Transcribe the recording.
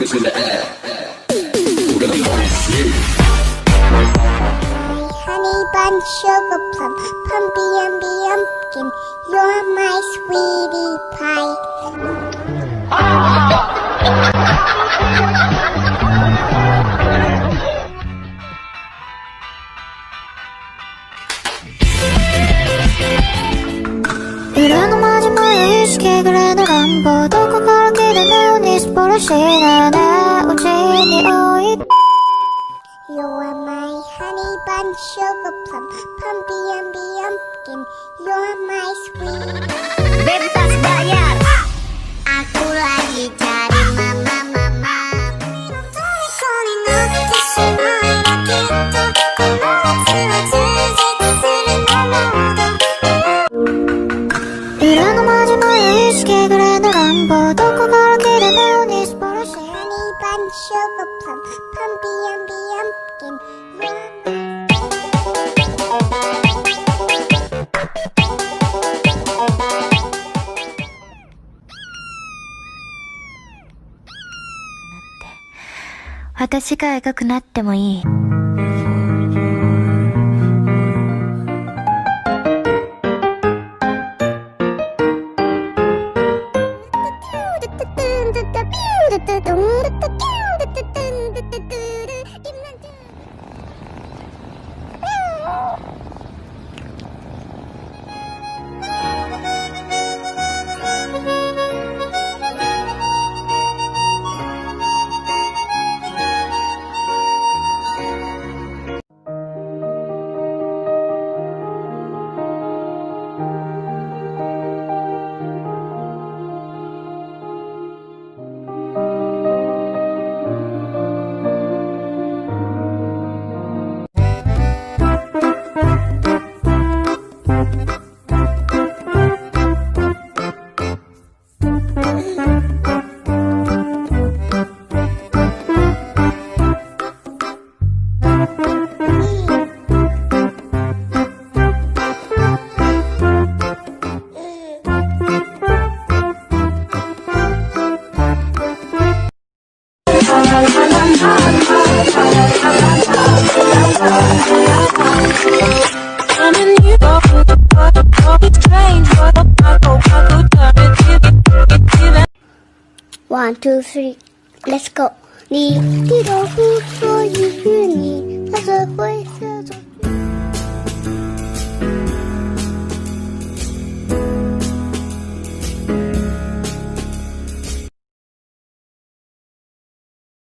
it's in the air. We're gonna party, yeah. My honey bun, sugar plum, pumpy umby umpkin, you're my sweetie pie.裏のマジも意識ぐらいの願望どこから来るのにスポラシーなねうちに置いて You're my honey bun, sugar plum, pumpy umby umpkin, you're my sweetie. Bebas bayar. Aku lagi cari mama. Honey bun, sugar plum, pumpy umby umpkin, you're my 私が赤くなってもいい。1, 2, 3, let's go. 你的护说一句你，他只会。